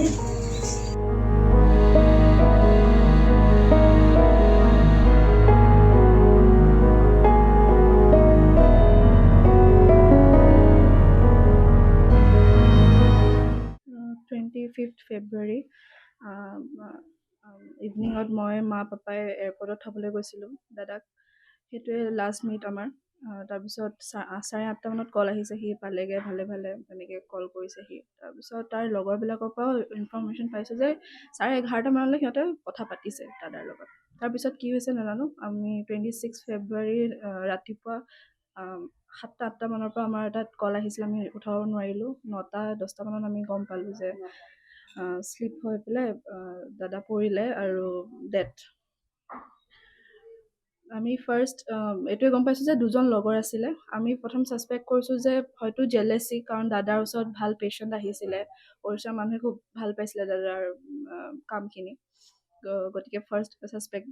25th February ইভিনিঙত মই মা পাপাই এয়াৰপৰ্টত থ'বলৈ গৈছিলোঁ দাদাক। সেইটোৱে লাষ্ট মিট আমাৰ। তাৰপিছত 8:30 কল আহিছে, সি পালেগৈ ভালে ভালে, তেনেকৈ কল কৰিছে সি। তাৰপিছত তাৰ লগৰবিলাকৰ পৰাও ইনফৰ্মেশ্যন পাইছোঁ যে 11:30 মানলৈ সিহঁতে কথা পাতিছে দাদাৰ লগত। তাৰপিছত কি হৈছে নাজানো। আমি 26 ফেব্ৰুৱাৰী ৰাতিপুৱা 7টা-8টা মানৰ পৰা আমাৰ তাত কল আহিছিল, আমি উঠাব নোৱাৰিলোঁ। 9টা-10টা মানত আমি গম পালোঁ যে শ্লিপ হৈ পেলাই দাদা পৰিলে আৰু ডেথ। আমি ফাৰ্ষ্ট এইটোৱে গম পাইছোঁ যে দুজন লগৰ আছিলে। আমি প্ৰথম ছাছপেক্ট কৰিছোঁ যে হয়তো জেলেচি, কাৰণ দাদাৰ ওচৰত ভাল পেচেণ্ট আহিছিলে, ওড়িশাৰ মানুহে খুব ভাল পাইছিলে দাদাৰ কামখিনি। গতিকে ফাৰ্ষ্ট ছাছপেক্ট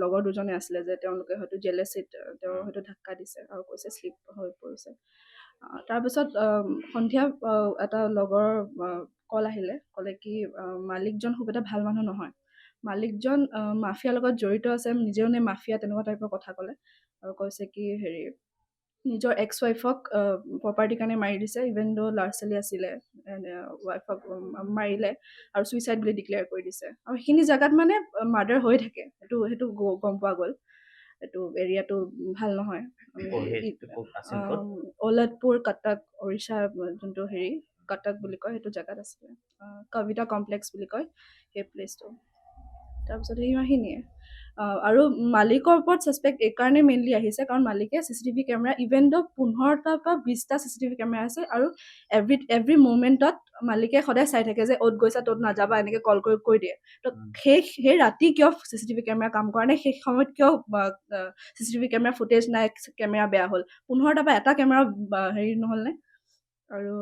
লগৰ দুজনে আছিলে যে তেওঁলোকে হয়তো জেলেচিত তেওঁ হয়তো ধাক্কা দিছে আৰু কৈছে শ্লিপ হৈ পৰিছে। তাৰপিছত সন্ধিয়া এটা লগৰ কল আহিলে, ক'লে কি মালিকজন খুব এটা ভাল মানুহ নহয়, মালিকজন মাফিয়াৰ লগত জড়িত আছে, নিজেও নে মাফিয়া, তেনেকুৱা টাইপৰ কথা ক'লে। আৰু কৈছে কি নিজৰ এক্স ৱাইফক প্ৰপাৰ্টিৰ কাৰণে মাৰি দিছে, ইভেন দ' ল'ৰা ছোৱালী আছিলে, ৱাইফক মাৰিলে আৰু ছুইচাইড বুলি ডিক্লেয়াৰ কৰি দিছে। আৰু সেইখিনি জেগাত মানে মাৰ্ডাৰ হৈ থাকে, সেইটো গম পোৱা গ'ল। এইটো এৰিয়াটো ভাল নহয়। অলাদপুৰ, কটক, ওড়িশা যোনটো কটক বুলি কয় সেইটো জেগাত আছিলে। কবিতা কমপ্লেক্স বুলি কয় সেই প্লেচটো। তাৰপিছত সিমানখিনিয়ে। আৰু মালিকৰ ওপৰত ছাছপেক্ট এইকাৰণে মেইনলি আহিছে কাৰণ মালিকে CCTV কেমেৰা, ইভেন দ' 15টা বা 20টা CCTV কেমেৰা আছে, আৰু এভৰি মুমেণ্টত মালিকে সদায় চাই থাকে যে অ'ত গৈছা ত'ত নাযাবা, এনেকৈ কল কৰি দিয়ে। তো সেই ৰাতি কিয় CCTV কেমেৰা কাম কৰা নাই, সেই সময়ত কিয় CCTV কেমেৰা ফুটেজ নাই, কেমেৰা বেয়া হ'ল, 15টা বা এটা কেমেৰা নহ'ল নে? আৰু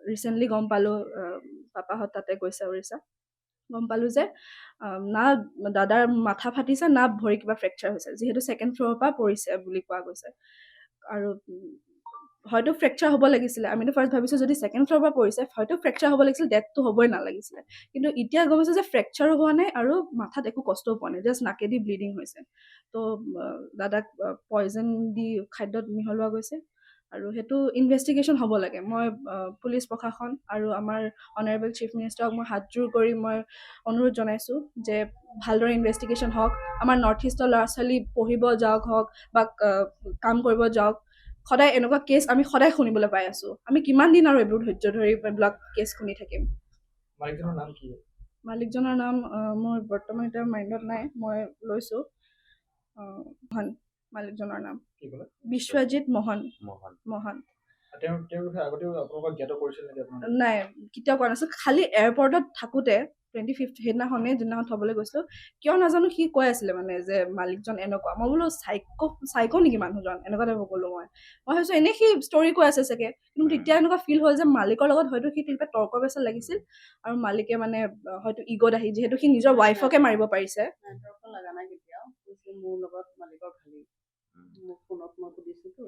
ৰিচেণ্টলি গম পালোঁ, পাপাহঁত তাতে গৈছে উৰিষ্যা, গম পালোঁ যে না দাদাৰ মাথা ফাটিছে, না ভৰি কিবা ফ্ৰেকচাৰ হৈছে, যিহেতু 2nd ফ্ল'ৰৰ পৰা পৰিছে বুলি কোৱা গৈছে। আৰু হয়তো ফ্ৰেকচাৰ হ'ব লাগিছিলে। আমিতো ফাৰ্ষ্ট ভাবিছোঁ যদি 2nd ফ্ল'ৰৰ পৰা পৰিছে হয়তো ফ্ৰেকচাৰ হ'ব লাগিছিলে, ডেথটো হ'বই নালাগিছিলে। কিন্তু এতিয়া গম পাইছোঁ যে ফ্ৰেকচাৰো হোৱা নাই আৰু মাথাত একো কষ্টও পোৱা নাই, জাষ্ট নাকেদি ব্লিডিং হৈছে। তো দাদাক পয়জন দি খাদ্যত মিহলোৱা গৈছে, আৰু সেইটো ইনভেষ্টিগেশ্যন হ'ব লাগে। মই পুলিচ প্ৰশাসন আৰু আমাৰ অনাৰেবল চিফ মিনিষ্টাৰক মই হাতযোৰ কৰি মই অনুৰোধ জনাইছোঁ যে ভালদৰে ইনভেষ্টিগেশ্যন হওক, আমাৰ নৰ্থ ইষ্টৰ ল'ৰা ছোৱালী পঢ়িব যাওক হওক বা কাম কৰিব যাওক। সদায় এনেকুৱা কেছ আমি সদায় শুনিবলৈ পাই আছোঁ। আমি কিমান দিন আৰু এইবোৰ ধৈৰ্য ধৰি এইবিলাক কেছ শুনি থাকিম? মালিকজনৰ নাম কি? মালিকজনৰ নাম মোৰ বৰ্তমান এতিয়া মাইণ্ডত নাই, মই লৈছোঁ। মালিকজনৰ নাম বিশ্বজিৎ মোহন। নাই, কেতিয়াও কৰা নাছিল। খালি এয়াৰপৰ্টত থাকোঁতে 25th যোনদিনাখন থ'বলৈ গৈছিলোঁ, কিয় নাজানো সি কৈ আছিলে মানে যে মালিকজন এনেকুৱা। মই বোলো চাইকো নেকি মানুহজন, এনেকুৱা টাইপৰ ক'লো মই ভাবিছোঁ এনেই সি ষ্টৰি কৈ আছে চাগে। কিন্তু তেতিয়া এনেকুৱা ফিল হ'ল যে মালিকৰ লগত হয়তো সি কিবা তৰ্ক বেচা লাগিছিল, আৰু মালিকে মানে হয়তো ইগত আহি, যিহেতু সি নিজৰ ৱাইফকে মাৰিব পাৰিছে। লগা নাই কেতিয়াও, মোৰ লগত মালিকৰ ভালেই। মোক ফোনত মই সুধিছোঁতো।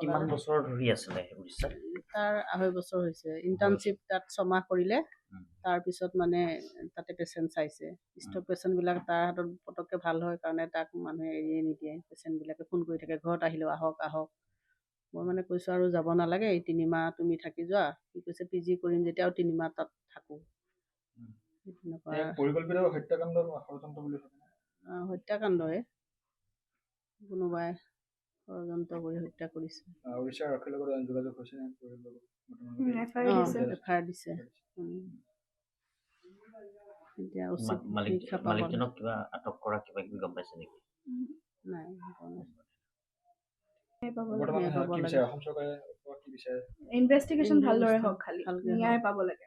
কিমান বছৰ ধৰি আছিলে উৰিষ্যাত? তাৰ 2.5 বছৰ হৈছে। ইণ্টাৰ্ণশ্বিপ তাত 6 মাহ কৰিলে, তাৰপিছত মানে তাতে পেচেণ্ট চাইছে। ষ্ট্ৰক পেচেণ্টবিলাক তাৰ হাতত পটককৈ ভাল হয় কাৰণে তাক মানুহে এৰিয়ে নিদিয়ে। পেচেণ্টবিলাকে ফোন কৰি থাকে, ঘৰত আহিলেও আহক আহক। মই মানে কৈছোঁ আৰু যাব নালাগে, এই 3 মাহ তুমি থাকি যোৱা। সি কৈছে PG কৰিম যেতিয়া আৰু 3 মাহ তাত থাকোঁ। হত্যাকাণ্ডই কোনোবাই ষড়যন্ত্ৰ কৰি হত্যা কৰিছে। FIR দিছে। এতিয়া উচিত শিক্ষা পাব। মালিকজনক কিবা আটক কৰা কিবা কিবি গম পাইছে নেকি? নাই। ইনভেষ্টিগেশ্যন ভালদৰে হওক, খালি ন্যায় পাব লাগে।